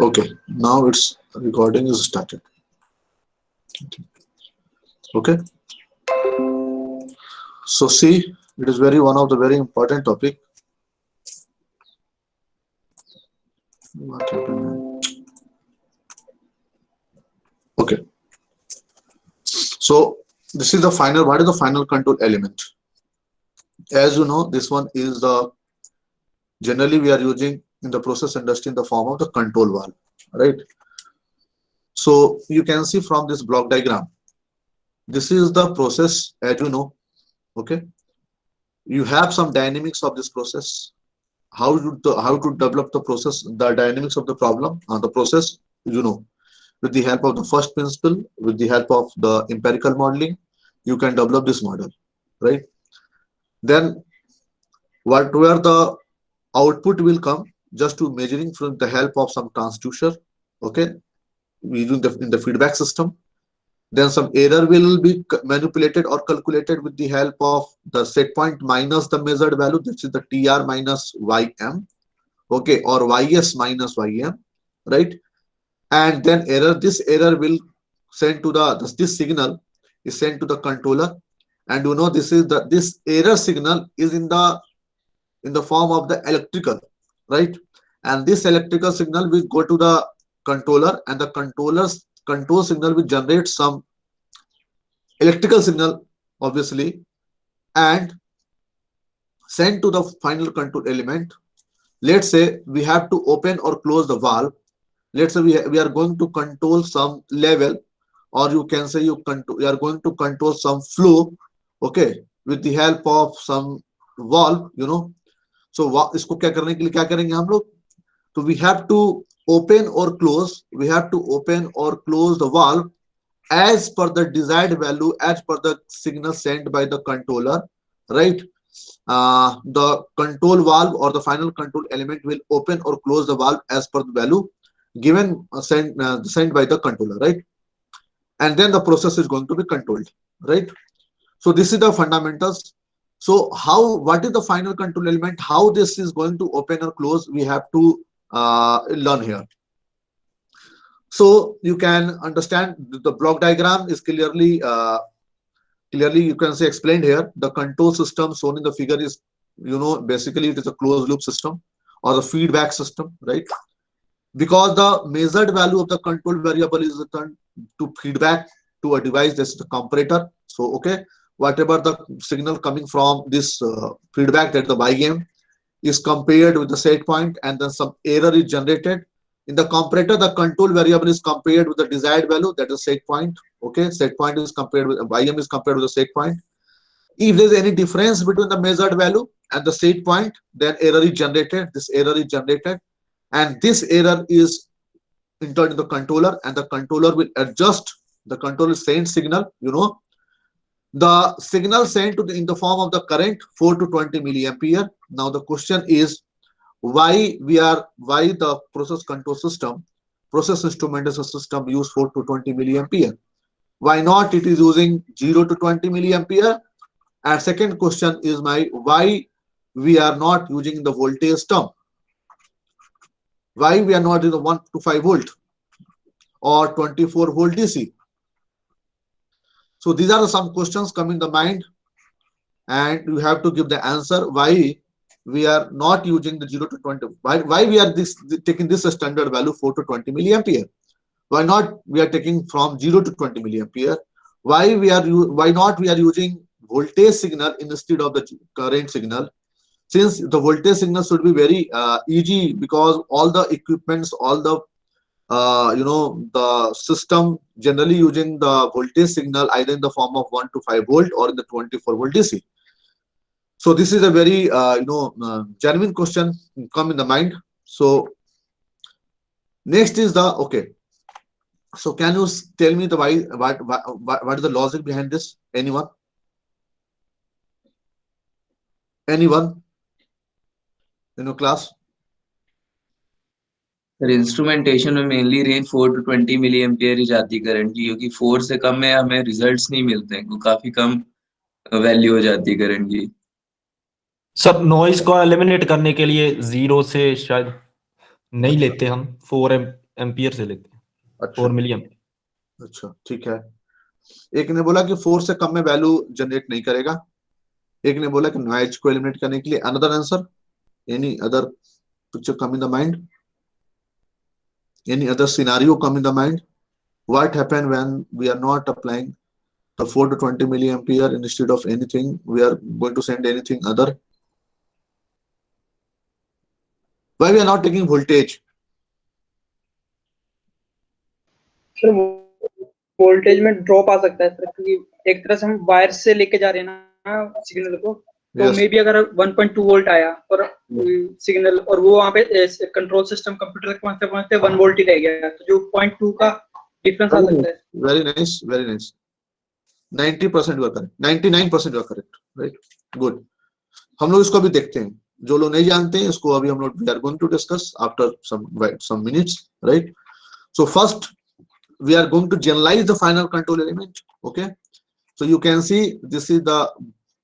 Okay, now it's recording is started. Okay, so see, it is very one of the very important topic. What happened? Okay, so this is the final. What is the final control element? As you know, this one is the generally we are using in the process industry in the form of the control valve, right? So you can see from this block diagram, this is the process, as you know. Okay, you have some dynamics of this process, how to develop the process, the dynamics of the problem the process, you know, with the help of the first principle, with the help of the empirical modeling, you can develop this model, right? Then where the output will come, just to measuring from the help of some transducer. Okay, using the in the feedback system. Then some error will be manipulated or calculated with the help of the set point minus the measured value, which is the TR minus YM, okay, or YS minus YM, right? And then this error will send to this signal is sent to the controller, and you know this error signal is in the form of the electrical, right? And this electrical signal will go to the controller, and the controller's control signal will generate some electrical signal, obviously, and send to the final control element. Let's say we have to open or close the valve. Let's say we are going to control some level, or you can say you are going to control some flow, okay, with the help of some valve, you know. So इसको क्या करने के लिए क्या करेंगे हम लोग? So we have to open or close. We have to open or close the valve as per the desired value, as per the signal sent by the controller, right? The control valve or the final control element will open or close the valve as per the value given sent by the controller, right? And then the process is going to be controlled, right? So this is the fundamentals. So what is the final control element, how this is going to open or close, we have to learn here. So you can understand the block diagram is clearly you can say explained here. The control system shown in the figure is, you know, basically it is a closed loop system or the feedback system, right? Because the measured value of the control variable is returned to feedback to a device, this is the comparator. So okay, whatever the signal coming from this feedback, that the YM is compared with the set point, and then some error is generated. In the comparator, the control variable is compared with the desired value, that is set point. Okay, set point is compared with YM is compared with the set point. If there is any difference between the measured value and the set point, then error is generated. This error is generated, and this error is entered in the controller, and the controller will adjust. The controller sends signal, you know, the signal sent to in the form of the current 4 to 20 milliampere. Now the question is, why the process control system, process instrumentation system use 4 to 20 milliampere? Why not it is using 0 to 20 milliampere? And second question is why we are not using the voltage term? Why we are not in the 1 to 5 volt or 24 volt DC? So these are some questions come in the mind, and you have to give the answer why we are not using the 0 to 20. Why we are taking this standard value 4 to 20 milliampere? Why not we are taking from 0 to 20 milliampere? Why not we are using voltage signal instead of the current signal? Since the voltage signal should be very easy, because all the equipments, all the you know, the system generally using the voltage signal either in the form of 1 to 5 volt or in the 24 volt DC. So this is a very genuine question come in the mind. So next is the okay. So can you tell me the what is the logic behind this? Anyone? Anyone in your class? Sir instrumentation में mainly range 4 to 20 milli ampere ही जाती है current की, क्योंकि 4 से कम में हमें results नहीं मिलते हैं, काफी कम वैल्यू हो जाती है करंट की। सर नॉइज को एलिमिनेट करने के लिए 0 से शायद नहीं लेते हम, 4 एम्पियर से लेते हैं, अच्छा 4 मिली एम्पियर। अच्छा ठीक है। एक ने बोला कि 4 से कम में वैल्यू जनरेट नहीं करेगा, एक ने बोला कि नॉइज को एलिमिनेट करने के लिए। Another answer, any other picture come in the mind, any other scenario come in the mind? What happen when we are not applying the 4 to 20 milliampere instead of anything? We are going to send anything other. Why we are not taking voltage? Sir voltage में drop आ सकता है sir, क्योंकि एक तरह से हम wire से लेके जा रहे हैं ना सिग्नल को, तो Yes. मे बी अगर 1.2 वोल्ट आया और सिग्नल, और वो वहाँ पे कंट्रोल सिस्टम कंप्यूटर तक पहुंचते पहुंचते 1 वोल्ट ही रह गया, तो जो 0.2 का डिफरेंस आ सकता है। Very nice, very nice. 90% you are correct. 99% you are correct. Right? Good. हम लोग इसको अभी देखते हैं, जो लोग नहीं जानते हैं इसको अभी हम लोग we are going to discuss after some minutes, right? So first we are going to generalize the final control element. Okay, so you can see this is the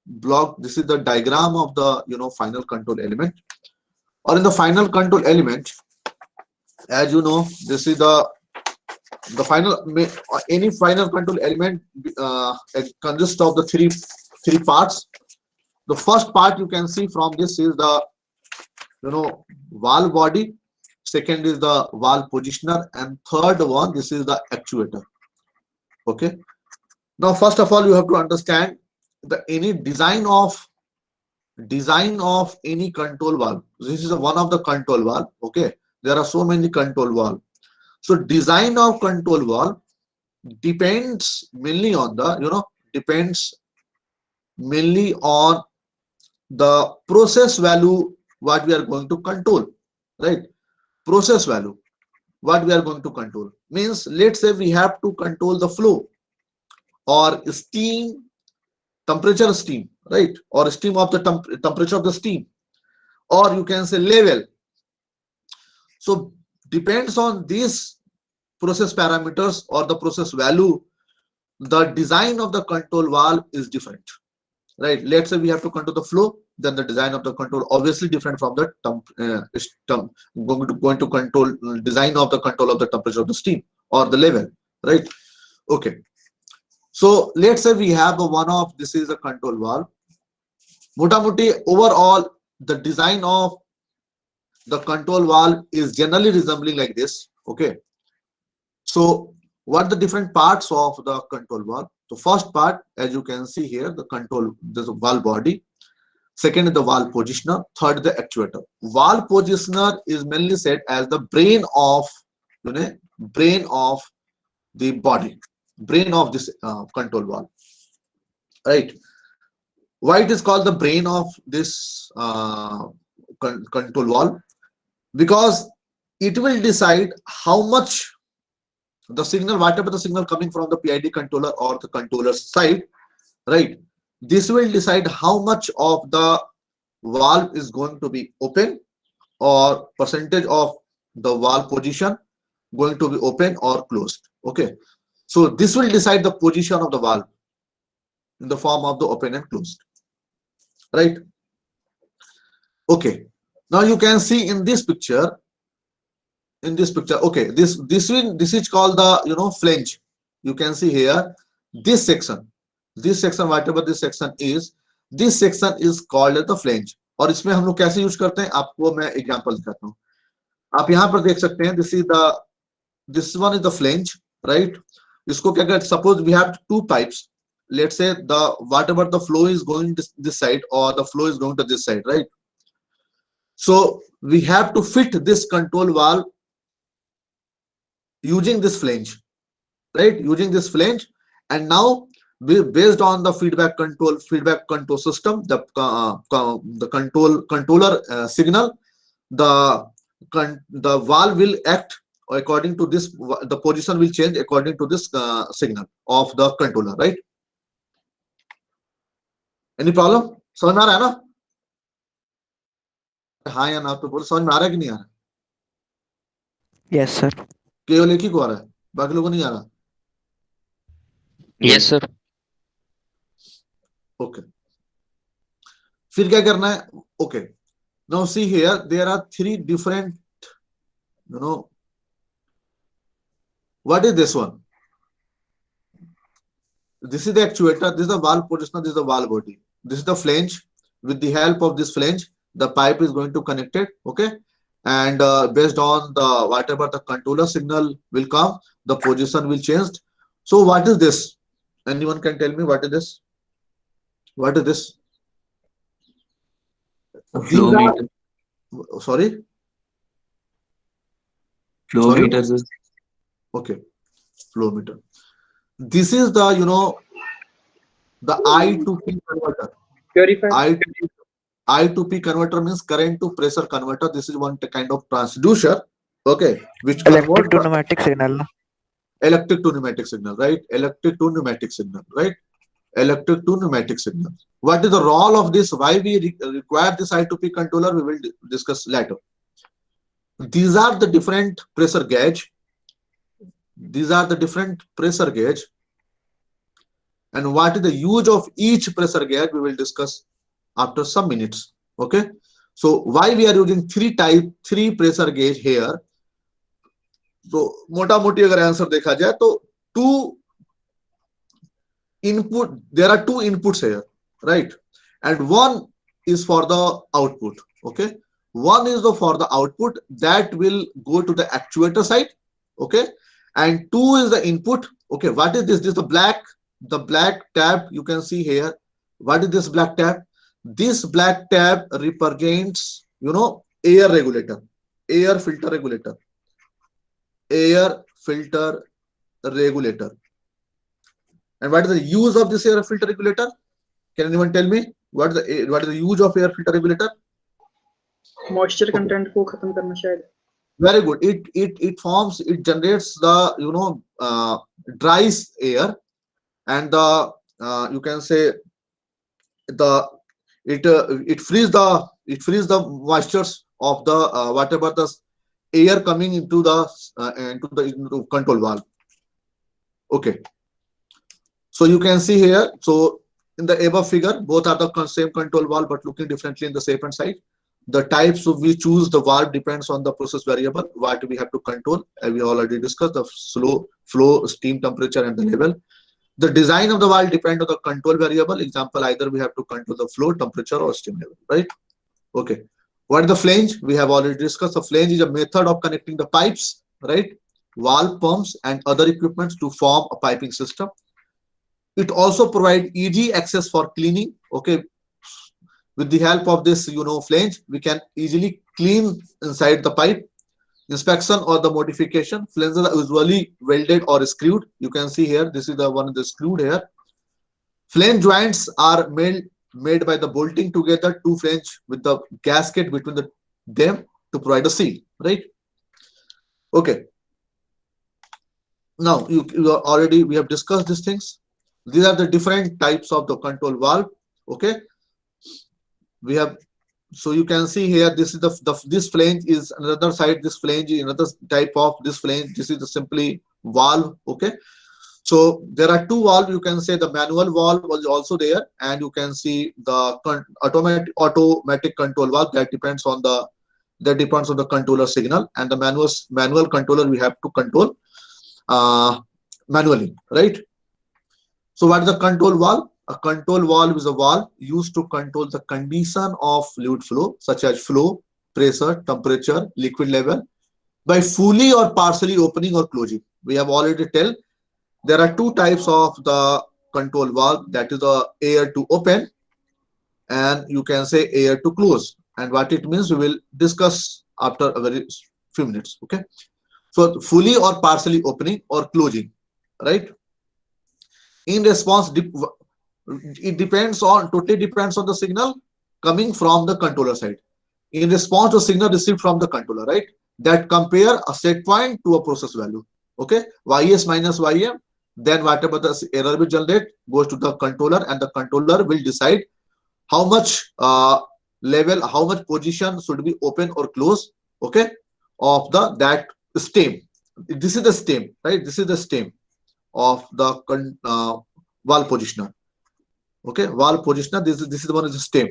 block, this is the diagram of the final control element. Or in the final control element, as you know, this is the final, any final control element consists of the three parts. The first part you can see from this is the valve body, second is the valve positioner, and third one, this is the actuator. Okay, now first of all you have to understand the any design of any control valve. This is one of the control valve. Okay, there are so many control valve. So design of control valve depends mainly on the depends mainly on the process value what we are going to control, right? Process value what we are going to control means, let's say we have to control the flow or steam, temperature steam, right? Or steam of the temperature of the steam, or you can say level. So depends on these process parameters or the process value, the design of the control valve is different, right? Let's say we have to control the flow, then the design of the control obviously different from the going to control design of the control of the temperature of the steam or the level, right? Okay, so let's say we have one of this is a control valve. Motamoti overall the design of the control valve is generally resembling like this. Okay, so what are the different parts of the control valve? The first part, as you can see here, the control, there's a valve body. Second is the valve positioner. Third, the actuator. Valve positioner is mainly said as the brain of the body, brain of this control valve, right? Why it is called the brain of this control valve? Because it will decide how much the signal, whatever the signal coming from the PID controller or the controller side, right? This will decide how much of the valve is going to be open, or percentage of the valve position going to be open or closed. Okay, so this will decide the position of the valve in the form of the open and closed, right? Okay, now you can see in this picture, okay, this is called the flange. You can see here this section, whatever this section is called as the flange. और इसमें हम लोग कैसे use करते हैं, आपको मैं example दिखाता हूँ. आप यहाँ पर देख सकते हैं, this one is the flange, right? इसको क्या कहते हैं, suppose we have two pipes, let's say whatever the flow is going this side or the flow is going to this side, right? So we have to fit this control valve using this flange, right? Using this flange, and now based on the feedback control system, the controller signal, the valve will act according to this, the position will change according to this signal of the controller, right? Any problem? समझ में आ रहा है ना? हाँ या ना तो बोलो, समझ में आ रहा है कि नहीं आ रहा? Yes sir. केवल एक ही को आ रहा है, बाकी लोगों को नहीं आ रहा? Yes sir. ओके, फिर क्या करना है? Okay, now see here there are three different What is this one? This is the actuator, this is the valve positioner, this is the valve body. This is the flange. With the help of this flange, the pipe is going to connect it, okay? And based on the whatever the controller signal will come, the position will change. So what is this? Anyone can tell me what is this? What is this? Flow These are- meter. Sorry? Flow Sorry? meters is Okay, flow meter. This is the, you know, the I to P converter. Purifier. I to P converter means current to pressure converter. This is one kind of transducer, okay, which Electric converts to the pneumatic signal. electric to pneumatic signal, right? Electric to pneumatic signal, right? Electric to pneumatic signal. What is the role of this? Why we require this I to P controller? We will discuss later. These are the different pressure gauge. These are the different pressure gauge. And what is the use of each pressure gauge? We will discuss after some minutes. Okay. So why we are using three pressure gauge here? So मोटा मोटी अगर answer देखा जाए तो there are two inputs here, right? And one is for the output. Okay. One is for the output that will go to the actuator side. Okay. And two is the input. Okay. What is this? This is the black tab you can see here. What is this black tab? This black tab represents, you know, air regulator, air filter regulator, air filter regulator. And what is the use of this air filter regulator? Can anyone tell me what is the use of air filter regulator? Moisture content को खत्म करना शायद. Very good. It generates the, you know, dries air, and the you can say it frees the moistures of the whatever the air coming into the control valve. Okay. So you can see here. So in the above figure, both are the same control valve but looking differently in the shape and size. The types of we choose the valve depends on the process variable what we have to control. We already discussed the flow, steam temperature, and the level. The design of the valve depends on the control variable. Example, either we have to control the flow, temperature, or steam level, right? Okay. What is the flange? We have already discussed. The flange is a method of connecting the pipes, right? Valve, pumps, and other equipments to form a piping system. It also provides easy access for cleaning. Okay. With the help of this, you know, flange, we can easily clean inside the pipe. Inspection or the modification. Flanges are usually welded or screwed. You can see here, this is the one that's screwed here. Flange joints are made by the bolting together two flange with the gasket between them to provide a seal, right? Okay. Now we have discussed these things. These are the different types of the control valve. Okay. We have, so you can see here, this is this flange is another side, this flange is another type of this flange. This is the simply valve. Okay. So there are two valves. You can say the manual valve was also there, and you can see the automatic control valve that depends on the controller signal, and the manual controller we have to control manually, right? So what is the control valve? A control valve is a valve used to control the condition of fluid flow, such as flow, pressure, temperature, liquid level, by fully or partially opening or closing. We have already tell there are two types of the control valve, that is the air to open and you can say air to close. And what it means we will discuss after a very few minutes. Okay. So fully or partially opening or closing, right? In response, it totally depends on the signal coming from the controller side. In response to signal received from the controller, right? That compare a set point to a process value. Okay, YS minus YM, then whatever the error will generate goes to the controller, and the controller will decide how much level, how much position should be open or close. Okay, of that stem. This is the stem, right? This is the stem of the valve positioner. Okay, valve positioner. This is the one is the stem.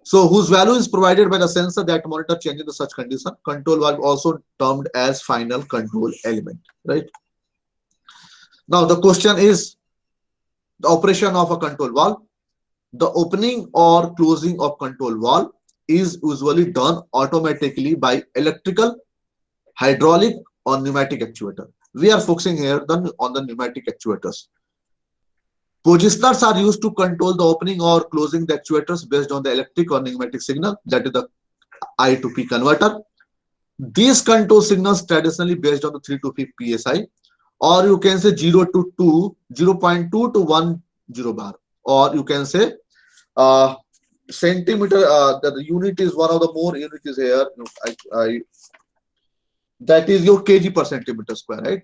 So whose value is provided by the sensor that monitor changes the such condition. Control valve also termed as final control element, right? Now the question is the operation of a control valve. The opening or closing of control valve is usually done automatically by electrical, hydraulic or pneumatic actuator. We are focusing here on the pneumatic actuators. Positioners are used to control the opening or closing the actuators based on the electric or pneumatic signal, that is the I to P converter. These control signals traditionally based on the 3 to 5 psi, or you can say 0 to 2, 0.2 to 10 bar, or you can say centimeter. The unit is one of the more unit is here. That is your kg per centimeter square, right?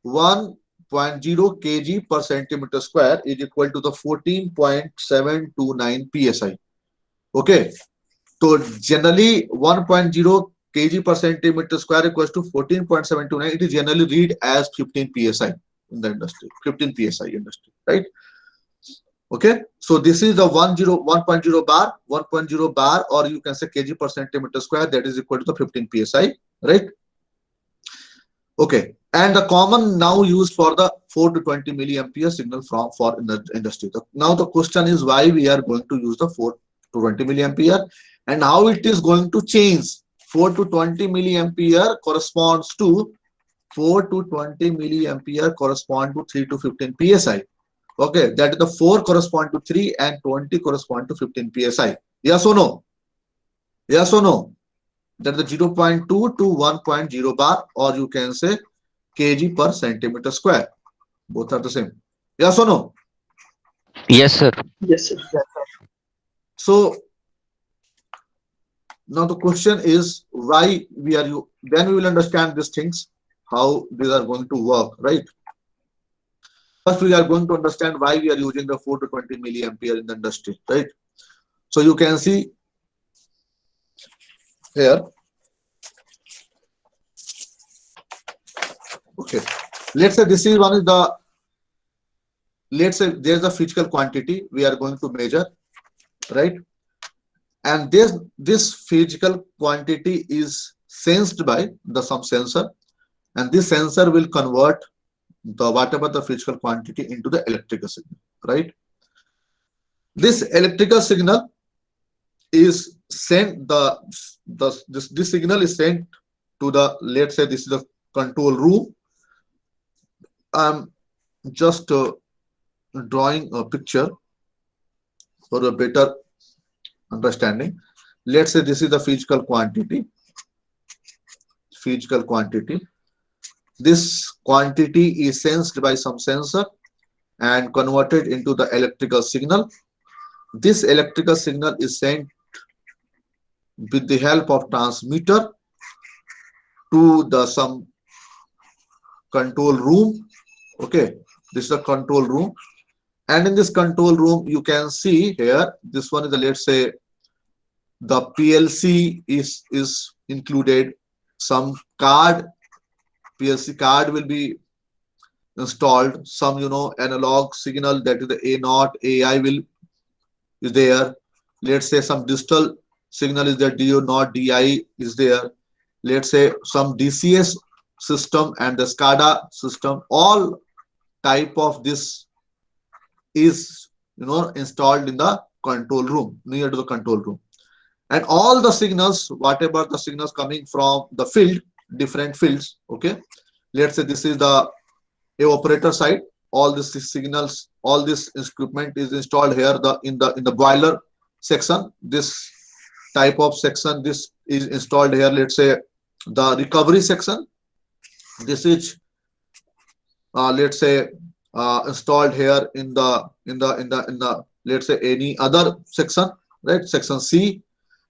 1.0 kg per centimeter square is equal to the 14.729 psi. Okay, so generally 1.0 kg per centimeter square equals to 14.729. It is generally read as 15 psi in the industry, 15 psi industry, right? Okay, so this is the 1.0 bar, 1.0 bar, or you can say kg per centimeter square, that is equal to the 15 psi, right? Okay, and the common now used for the 4 to 20 milliampere signal for in the industry. Now the question is why we are going to use the 4 to 20 milliampere and how it is going to change. 4 to 20 milliampere corresponds to 4 to 20 milliampere correspond to 3 to 15 psi. Okay, that is the 4 correspond to 3 and 20 correspond to 15 psi. Yes or no? Yes or no? That is the 0.2 to 1.0 bar, or you can say kg per centimeter square. Both are the same. Yes or no? Yes, sir. Yes, sir. So now the question is why we are you. Then we will understand these things, how these are going to work, right? First, we are going to understand why we are using the 4 to 20 milliampere in the industry, right? So you can see here. Okay, let's say this is one is the, let's say there's a physical quantity we are going to measure, right? And this physical quantity is sensed by some sensor, and this sensor will convert the whatever the physical quantity into the electrical signal, right? This electrical signal is sent this signal is sent to the, let's say this is the control room. I'm just drawing a picture for a better understanding. Let's say this is the physical quantity. This quantity is sensed by some sensor and converted into the electrical signal. This electrical signal is sent with the help of transmitter to the some control room. Okay, this is the control room, and in this control room you can see here, this one is the, let's say the PLC is included, some PLC card will be installed, some analog signal, that is the A0, AI is there. Let's say some digital signal is there, DO0, DI is there. Let's say some DCS system and the SCADA system, all type of this is installed in the control room, near to the control room. And all the signals, whatever the signals coming from the field, different fields. Okay, let's say this is the evaporator side. All these signals, all this equipment is installed here in the boiler section. This type of section, this is installed here. Let's say the recovery section, this is let's say installed here in the let's say any other section, right? Section C,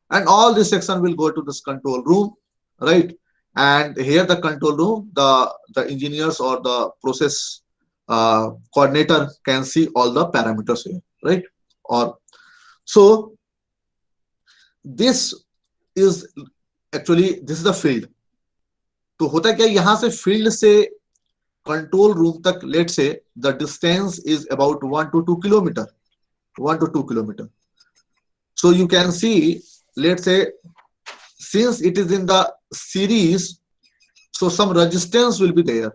and all this section will go to this control room, right? And here the control room, the engineers or the process coordinator can see all the parameters here, right? Or so this is actually, this is the field. तो होता क्या, यहाँ से field से control room तक, late से the distance is about 1 to 2 kilometer. So you can see, let's say since it is in the series, so some resistance will be there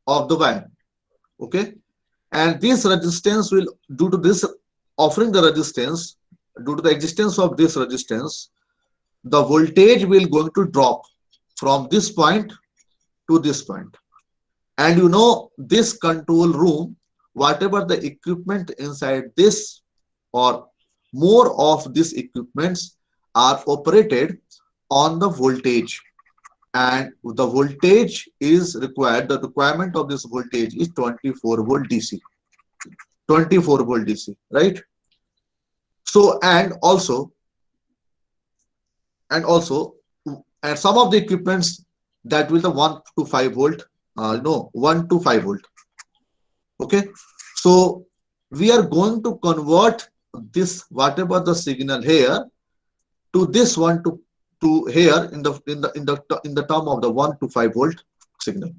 of the wire. Okay, and this resistance will, due to this offering the resistance, due to the existence of this resistance, the voltage will going to drop from this point to this point. And you know, this control room, whatever the equipment inside this or more of these equipments are operated on the voltage, and the voltage is required, the requirement of this voltage is 24 volt DC, 24 volt DC, right? So and also and some of the equipments that will the 1 to 5 volt, no 1 to 5 volt. Okay, so we are going to convert this whatever the signal here to this one to here in the term of the 1 to 5 volt signal.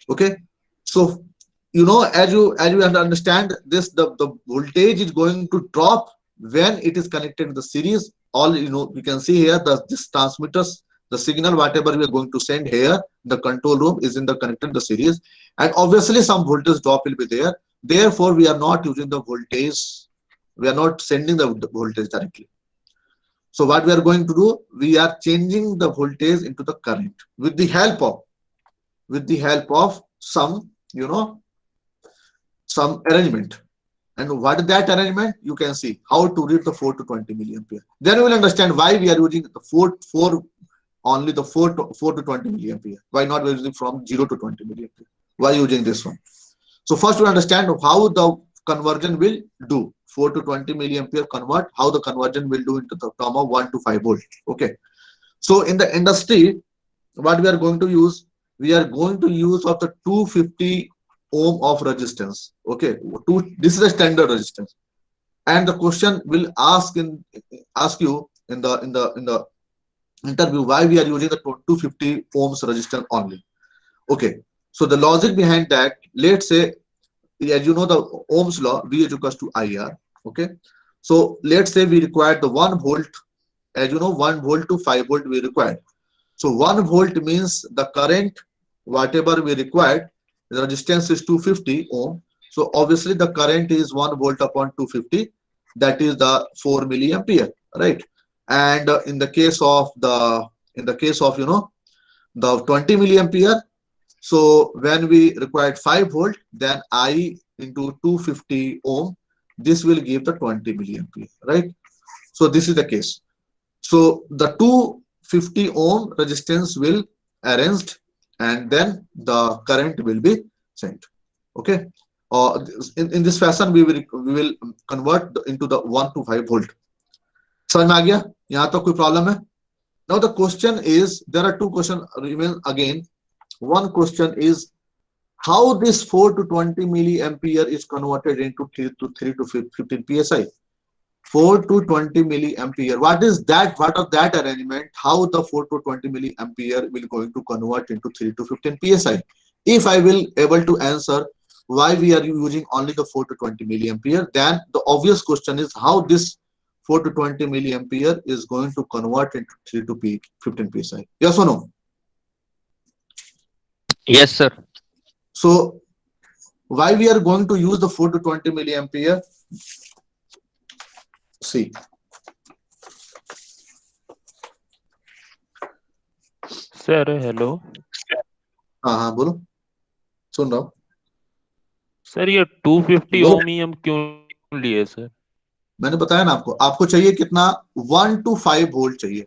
Okay, so you know, as you understand this, the voltage is going to drop when it is connected to the series. All you know, you can see here this transmitters, the signal whatever we are going to send here, the control room is in the connected the series, and obviously some voltage drop will be there. Therefore, we are not using the voltage, we are not sending the voltage directly. So what we are going to do, we are changing the voltage into the current with the help of some, you know, some arrangement. And what is that arrangement? You can see how to read the 4 to 20 milliampere. Then you will understand why we are using the only the 4 to 20 milliampere. Why not we are using from 0 to 20 milliampere? Why using this one? So first we understand how the conversion will do. 4 to 20 milliampere convert, how the conversion will do into the term of 1 to 5 volt. Okay. So in the industry, what we are going to use, we are going to use of the 250 ohm of resistance. Okay, this is a standard resistance, and the question will ask you in the interview why we are using the 250 ohms resistance only. Okay, so the logic behind that, let's say, as you know the Ohm's law, V is equals to IR. Okay, so let's say we require the 1 volt, as you know 1 volt to 5 volt we required. So 1 volt means the current whatever we required, the resistance is 250 ohm. So obviously the current is 1 volt upon 250, that is the 4 milliampere, right? And in the case of you know the 20 milliampere, so when we required 5 volt, then I into 250 ohm, this will give the 20 milliampere, right? So this is the case. So the 250 ohm resistance will arranged, and then the current will be sent. Okay, in this fashion we will convert into the 1 to 5 volt. समझ में आ गया? यहाँ तो कोई problem है? Now the question is, there are two questions remain again. One question is how this 4 to 20 milliampere is converted into 3 to 15 psi. 4 to 20 milliampere. What is that? What of that arrangement? How the 4 to 20 milliampere will going to convert into 3 to 15 psi? If I will able to answer why we are using only the 4 to 20 milliampere, then the obvious question is how this 4 to 20 milliampere is going to convert into 3 to 15 psi. Yes or no? Yes, sir. So why we are going to use the 4 to 20 milliampere? See, sir hello हाँ बोलो, सुन रहा हूँ। Sir ये 250 बोलो। ओम ही हम क्यों लिए sir? मैंने बताया ना आपको चाहिए कितना, 1 to 5 वोल्ट चाहिए,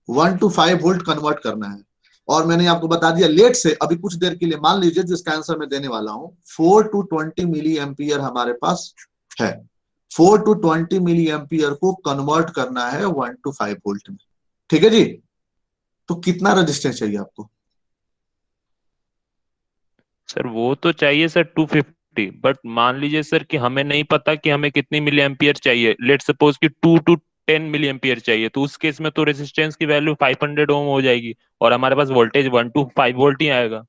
1 to 5 वोल्ट कन्वर्ट करना है। और मैंने आपको बता दिया, लेट से अभी कुछ देर के लिए मान लीजिए जिसका आंसर मैं देने वाला हूं, 4 to 20 मिली एम्पियर हमारे पास है। 4 to 20 मिली एम्पियर को कन्वर्ट करना है 1 to 5 वोल्ट में। ठीक है जी, तो कितना रेजिस्टेंस चाहिए आपको? सर वो तो चाहिए सर 250, बट मान लीजिए सर कि हमें नहीं पता कि हमें कितनी मिली एम्पियर चाहिए। लेट सपोज कि 2 to 10 मिली एम्पियर चाहिए, तो उस केस में तो रेजिस्टेंस की वैल्यू 500 ओम हो जाएगी और हमारे पास वोल्टेज 1 to 5 वोल्ट ही आएगा।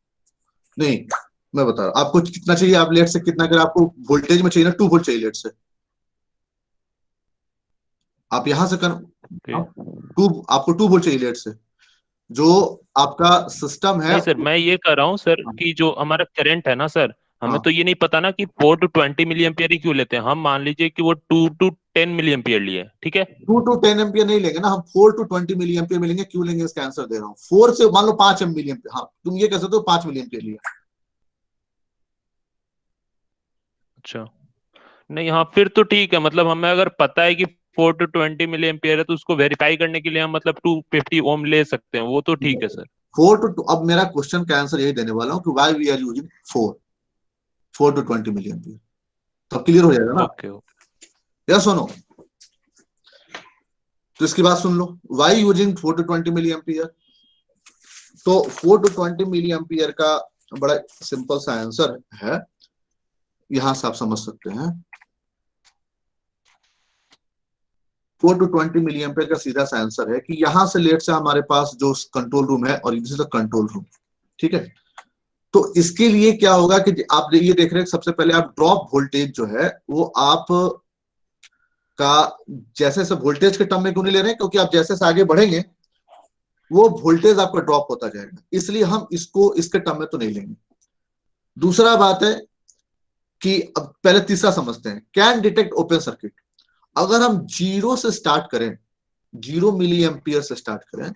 नहीं, मैं बता रहा हूं आपको कितना चाहिए। आप लेट से कितना, अगर आपको वोल्टेज में चाहिए ना 2 वोल्ट चाहिए, लेट से आप यहां से आपको 2 वोल्ट चाहिए लेट से, जो आपका सिस्टम है नहीं सर, मैं ये कर रहा हूँ सर कि जो हमारा करंट है ना सर, हमें हाँ। तो ये नहीं पता ना कि 4 to 20 मिली एम्पियर ही क्यों लेते हैं। हम मान लीजिए कि वो 2 to 10 मिली एम्पियर लिए, ठीक है। 2 to 10 एम्पियर नहीं लेंगे ना, हम 4 to 20 मिली एम्पियर मिलेंगे। क्यों लेंगे इसका आंसर दे रहा हूँ। 4 से मान लो 5 मिली एम्पियर, हाँ तुम ये कह सकते हो 5 मिली एम्पियर लिया। अच्छा, नहीं हाँ फिर तो ठीक है, मतलब हमें अगर पता है कि 4 to 20 मिली एम्पियर है तो उसको वेरीफाई करने के लिए हम मतलब 250 ओम ले सकते हैं, वो तो ठीक है सर। 4 to अब मेरा क्वेश्चन का आंसर यही देने वाला हूँ कि why we are using 4 to 20 milli ampere. तो क्लियर हो जाएगा ना, ओके यस और नो। तो इसकी बात सुन लो, why using 4 to 20 milli ampere. तो 4 to 20 मिली एम्पियर का बड़ा सिंपल सा आंसर है, यहां से आप समझ सकते हैं। 4 to 20 मिली एम्पियर का सीधा सा आंसर है कि यहां से लेट से हमारे पास जो कंट्रोल रूम है और this is the control room, ठीक है। तो इसके लिए क्या होगा कि आप ये देख रहे हैं, सबसे पहले आप ड्रॉप वोल्टेज जो है वो आप का जैसे से वोल्टेज के टर्म में क्यों नहीं ले रहे हैं, क्योंकि आप जैसे से आगे बढ़ेंगे वो वोल्टेज आपका ड्रॉप होता जाएगा, इसलिए हम इसको इसके टर्म में तो नहीं लेंगे। दूसरा बात है कि अब पहले तीसरा समझते हैं, कैन डिटेक्ट ओपन सर्किट। अगर हम 0 से स्टार्ट करें, 0 मिली एम्पियर से स्टार्ट करें,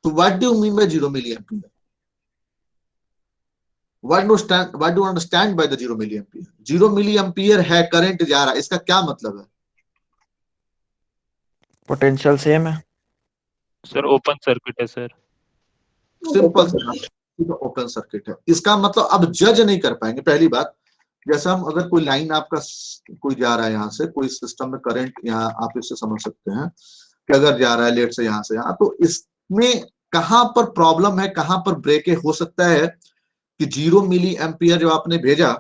तो what do you mean by 0 milliampere? What do understand by the 0 milliampere? 0 milliampere है, करंट जा रहा है, इसका क्या मतलब है? पोटेंशियल सेम है सर, ओपन सर्किट है सर। सिंपल ओपन सर्किट है। इसका मतलब अब जज नहीं कर पाएंगे। पहली बात, जैसे हम अगर कोई लाइन आपका कोई जा रहा है यहाँ से, कोई सिस्टम में करंट, यहाँ आप इससे समझ सकते हैं कि अगर जा रहा है लेट से यहाँ से यहाँ, तो इसमें कहां पर प्रॉब्लम है, कहां पर ब्रेक है। हो सकता है कि 0 मिली एम्पियर जो आपने भेजा,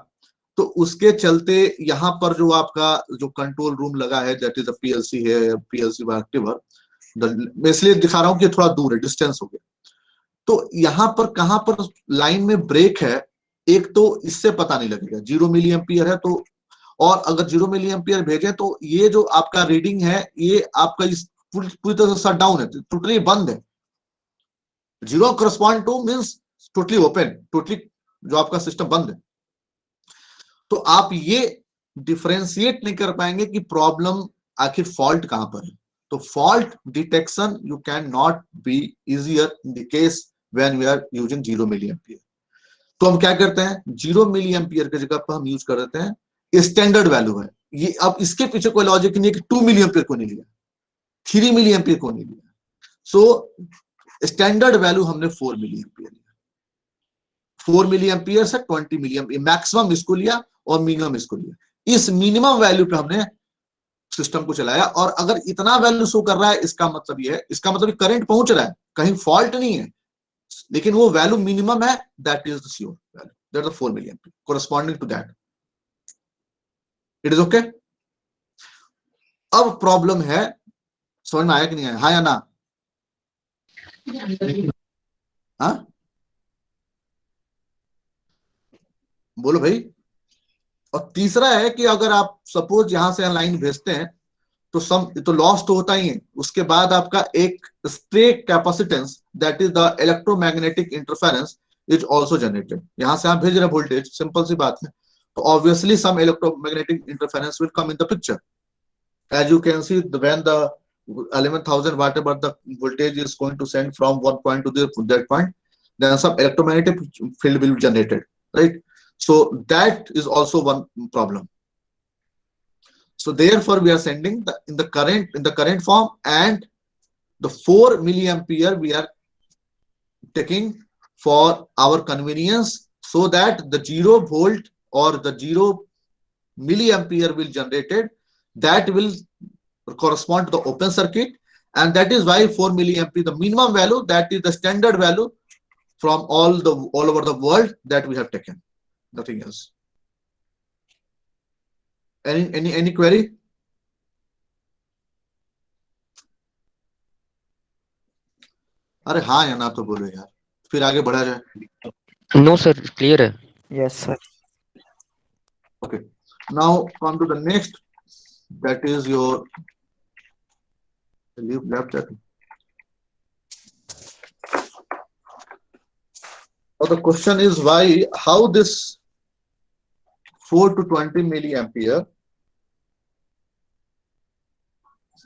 तो उसके चलते यहाँ पर जो आपका जो कंट्रोल रूम लगा है, दैट इज पीएलसी है, पीएलसी एक्टिवर, मैं इसलिए दिखा रहा हूं कि थोड़ा दूर है, डिस्टेंस हो गया। तो यहाँ पर कहां पर लाइन में ब्रेक है, एक तो इससे पता नहीं लगेगा। 0 मिली एम्पियर है तो, और अगर 0 मिली एम्पियर भेजे तो ये जो आपका रीडिंग है ये आपका इस पूरी तरह से शट डाउन है, टोटली बंद है। 0 correspond to means totally open, totally जो आपका सिस्टम बंद है। तो आप ये डिफरेंशिएट नहीं कर पाएंगे कि प्रॉब्लम आखिर फॉल्ट कहां पर है। तो fault detection you can not be easier in the case when we are using 0 milli ampere. तो हम क्या करते हैं, 0 मिली एम्पियर की जगह पर हम यूज कर देते हैं स्टैंडर्ड वैल्यू है ये। अब इसके पीछे कोई लॉजिक नहीं है कि 2 मिली एम्पियर को नहीं लिया, 3 मिली एम्पियर को नहीं लिया। सो स्टैंडर्ड वैल्यू हमने 4 मिली एम्पियर लिया। 4 मिली एम्पियर से 20 मिली एम्पियर मैक्सिमम इसको लिया और मिनिमम इसको लिया। इस मिनिमम वैल्यू पे हमने सिस्टम को चलाया, और अगर इतना वैल्यू शो कर रहा है, इसका मतलब ये है, इसका मतलब करंट पहुंच रहा है, कहीं फॉल्ट नहीं है, लेकिन वो वैल्यू मिनिमम है, that is the sure value, that is 4 milliampere corresponding to that. It is okay. अब प्रॉब्लम है, समझ में आया कि नहीं आया, हाँ या ना? हाँ बोलो भाई। और तीसरा है कि अगर आप सपोज यहां से लाइन भेजते हैं तो लॉस तो होता ही है, उसके बाद आपका एक spray capacitance, that is the electromagnetic interference, is also generated. यहां से आप भेज रहे वोल्टेज, सिंपल सी बात है, तो obviously some electromagnetic interference will come in the picture. As you can see, when the 11,000 whatever the voltage is going to send from one point to that point, then some electromagnetic field will be generated, right? So that is also one problem. So therefore we are sending in the current form, and the 4 milliampere we are taking for our convenience, so that the 0 volt or the 0 milliampere will generated, that will correspond to the open circuit, and that is why 4 milliampere the minimum value, that is the standard value from all over the world that we have taken, nothing else. Any query? अरे हाँ या ना तो बोलो यार, फिर आगे बढ़ा जाए। नो सर, क्लियर है। Yes sir Okay, now come to the next, that is your leave left that. Now the question is why, how this 4 to 20 milliampere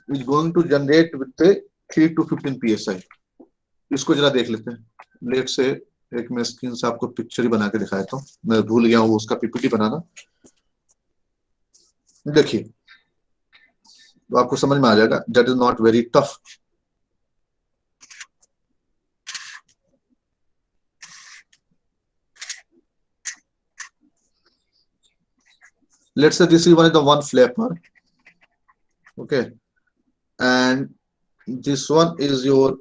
is going to generate with the 3 to 15 psi. इसको जरा देख लेते हैं. Late से एक मैं screen से आपको पिक्चर ही बना के दिखाया था, मैं भूल गया हूँ उसका पीपीटी बनाना. देखिए तो आपको समझ में आ जाएगा. That is not very tough. Let's say this is one flapper, okay, and this one is your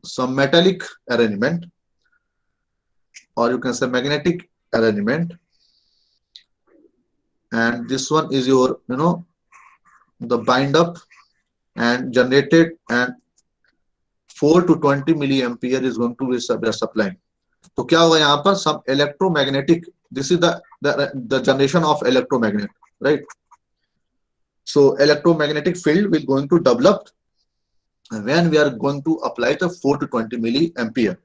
some metallic arrangement, or you can say magnetic arrangement, and this one is your, you know, the bind up and generated, and 4 to 20 milliampere is going to be supplying. तो क्या होगा यहाँ पर, some electromagnetic, this is the generation of electromagnet, right? So electromagnetic field will going to develop when we are going to apply the 4 to 20 milliampere.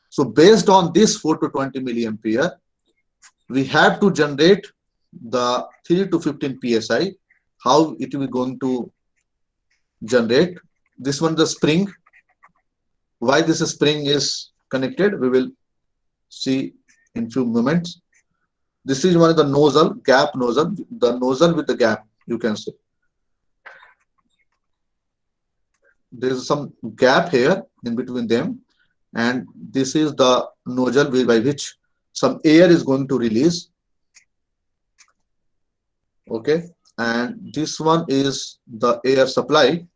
So based on this 4 to 20 milliampere, we have to generate the 3 to 15 psi. How it will going to generate? This one, the spring. Why this spring is connected, we will see in few moments. This is one of the nozzle, gap nozzle, the nozzle with the gap, you can see. There is some gap here in between them, and this is the nozzle by which some air is going to release. Okay, and this one is the air supply.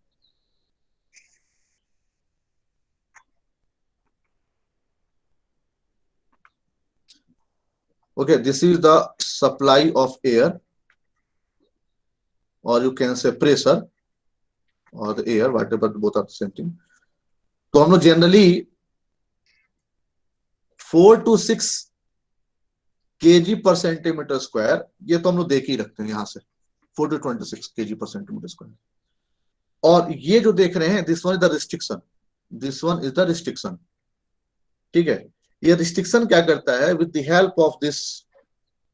Okay, this is the supply of air, or you can say pressure, or the air, whatever, both are the same thing. तो हम लोग generally 4 to 6 kg per centimeter square, ये तो हम लोग देख ही रखते हैं यहाँ से 4 to 26 kg per centimeter square. और ये जो देख रहे हैं, this one is the restriction, this one is the restriction. ठीक है, ये restriction क्या करता है, with the help of this,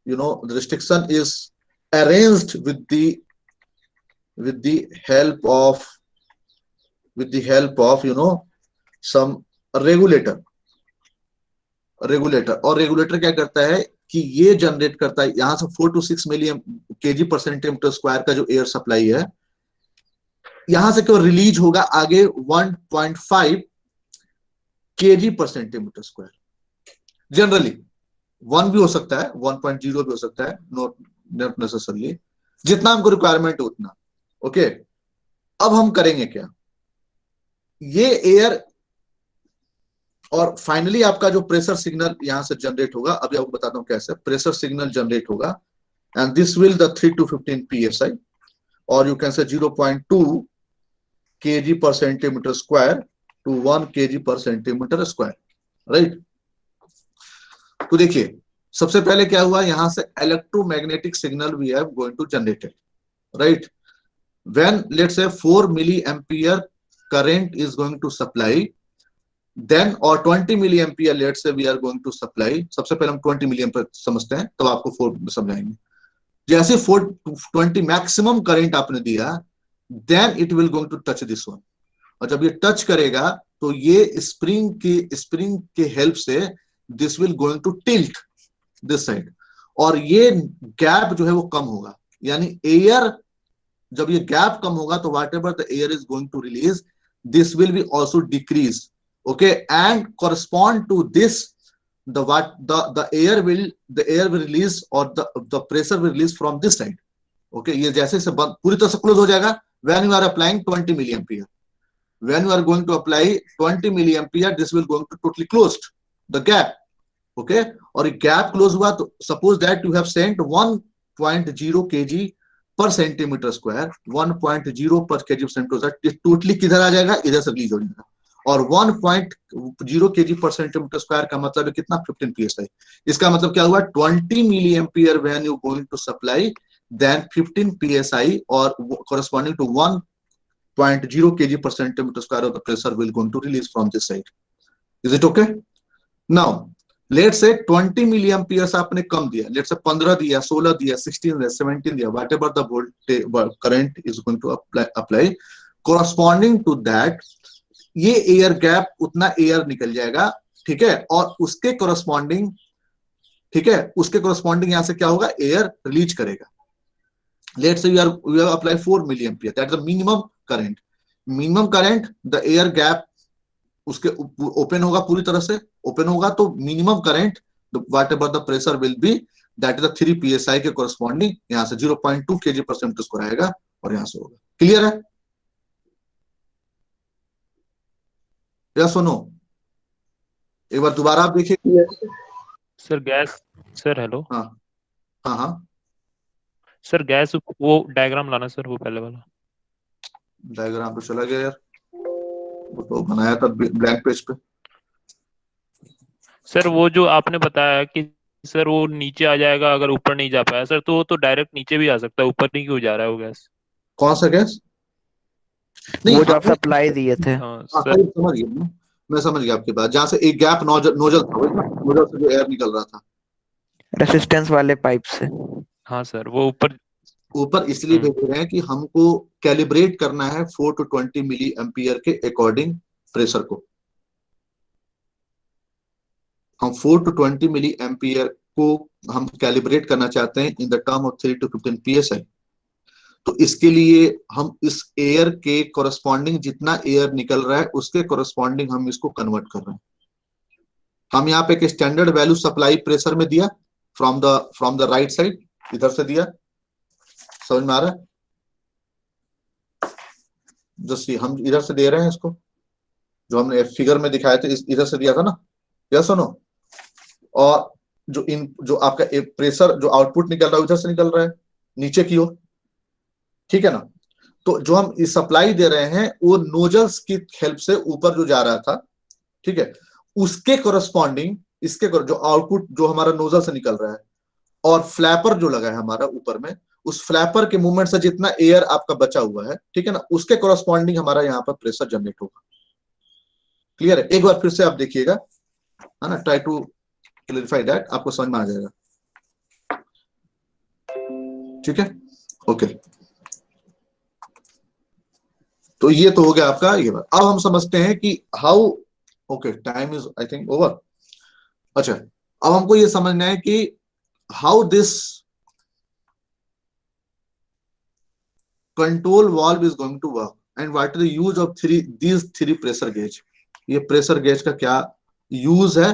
you know, the restriction is arranged with the help of you know, some regulator. और regulator क्या करता है कि ये जनरेट करता है यहां से 4 to 6 kg per centimeter square का जो एयर सप्लाई है, यहां से क्यों रिलीज होगा आगे 1.5 kg per centimeter square. Generally 1 भी हो सकता है, 1.0 भी हो सकता है, नॉट नेसेसरली, जितना हमको रिक्वायरमेंट है उतना. ओके, अब हम करेंगे क्या, ये एयर और फाइनली आपका जो प्रेशर सिग्नल यहां से जनरेट होगा, अभी आपको बताता हूं कैसे प्रेशर सिग्नल जनरेट होगा. And this will the 3 to 15 psi, और you can say 0.2 kg per centimeter square to 1 kg per centimeter square, right. तो देखिए सबसे पहले क्या हुआ, यहां से electromagnetic signal we have going to generated, right. When let's say 4 milliampere current is going to supply, then or 20 milliampere let's say we are going to supply. सबसे पहले हम 20 milliampere समझते हैं, तब आपको 4 समझाएंगे. जैसे 420 मैक्सिमम करंट आपने दिया, then it will going to touch this one. और जब ये टच करेगा तो ये स्प्रिंग के हेल्प से this will going to tilt this side, और ये गैप जो है वो कम होगा. यानी एयर, जब ये गैप कम होगा तो whatever the air is going to release, this will be also decrease. Okay, and correspond to this, the air will release, or the pressure will release from this side. Okay, ये जैसे से पूरी तरह से close हो जाएगा when you are applying 20 milliampere. When you are going to apply 20 milliampere, this will going to totally closed the gap. Okay, और ये gap close हुआ तो suppose that you have sent 1.0 kg per centimeter square, 1.0 per kg per centimeter square, totally किधर आ जाएगा, इधर से release हो जाएगा. और 1.0 kg per centimeter square का मतलब है कितना, 15 psi. इसका मतलब क्या हुआ, 20 milliampere when you going to supply, then 15 psi or corresponding to 1.0 kg per centimeter square of the pressure will going to release from this side. Is it okay? Now let say 20 milli ampere आपने कम दिया, late से 15 दिया, 16 दिया, 16 दिया, 17 दिया, whatever the voltage current is going to apply corresponding to that, ये air gap उतना air निकल जाएगा, ठीक है, और उसके कोरस्पॉन्डिंग, ठीक है, उसके कोरस्पॉन्डिंग यहां से क्या होगा, एयर रिलीज करेगा। Let say we have apply 4 milliampere, that is the minimum current. Minimum current, the air gap उसके ओपन होगा, पूरी तरह से ओपन होगा, तो minimum current whatever the pressure will be, that is the 3 psi के corresponding यहां से 0.2 kg/m² आएगा और यहां से होगा। क्लियर है या सुनो, एक बार दोबारा आप देखिए। सर गैस, सर हेलो, हाँ हाँ हाँ, सर गैस वो डायग्राम लाना सर, वो पहले वाला। डायग्राम पे चला गया यार, वो तो बनाया था ब्लैंक पेज पे। सर वो जो आपने बताया कि सर वो नीचे आ जाएगा अगर ऊपर नहीं जा पाया, सर तो वो तो डायरेक्ट नीचे भी आ सकता है, ऊपर नहीं क्यों जा रहा है वो गैस? कौन सा गैस? नहीं, वो जो आप हमने- सप्लाई दिए थे। हाँ हाँ, सर, समझ गया मैं समझ गया आपकी बात, जहां से एक गैप नोजल नोजल था, वही ना, नोजल से जो एयर निकल रहा था रेसिस्टेंस वाले पाइप से। हाँ सर वो ऊपर। ऊपर, इसलिए भेज रहे हैं कि हमको कैलिब्रेट करना है 4 to 20 मिली एम्पियर के अकॉर्डिंग प्रेशर को। हम 4 to 20 मिली एम्पियर को हम कैलिब्रेट करना चाहते हैं in the term of 3 to 15 psi। तो इसके लिए हम इस एयर के कोरस्पॉन्डिंग जितना एयर निकल रहा है उसके कोरस्पॉन्डिंग हम इसको कन्वर्ट कर रहे हैं। हम यहाँ पे एक स्टैंडर्ड वैल्यू सप्लाई प्रेशर में दिया फ्रॉम द राइट साइड, इधर से दिया, समझ में आ रहा है? जैसे हम इधर से दे रहे हैं इसको, जो हमने फिगर में दिखाए थे इधर से दिया था ना, यस सुनो, और जो आपका प्रेशर जो आउटपुट निकल रहा है उधर से निकल रहा है नीचे की ओर, ठीक है ना। तो जो हम सप्लाई दे रहे हैं वो नोजल्स की हेल्प से ऊपर जो जा रहा था, ठीक है, उसके कोरस्पॉन्डिंग इसके जो आउटपुट जो हमारा नोजल से निकल रहा है और फ्लैपर जो लगा है हमारा ऊपर में, उस फ्लैपर के मूवमेंट से जितना एयर आपका बचा हुआ है, ठीक है ना, उसके कोरस्पॉन्डिंग हमारा यहाँ पर प्रेशर जनरेट होगा। क्लियर है? एक बार फिर से आप देखिएगा, है ना, ट्राई टू क्लियरिफाई दैट, आपको समझ में आ जाएगा। ठीक है, ओके। तो ये तो हो गया आपका ये बात। अब हम समझते हैं कि how, okay time is I think over. अच्छा, अब हमको ये समझना है कि how this control valve is going to work and what is the use of these three pressure gauge. ये प्रेशर गेज का क्या यूज है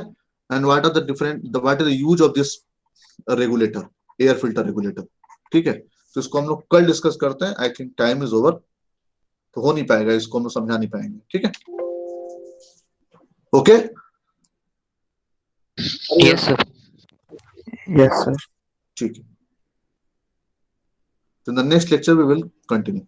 and what are the different what is the use of this regulator, air filter regulator. ठीक है, तो इसको हम लोग कल डिस्कस करते हैं। I think time is over, तो हो नहीं पाएगा, इसको हम लोग समझा नहीं पाएंगे। ठीक है, okay. Yes sir. Yes sir. ठीक है, तो the next lecture we will continue.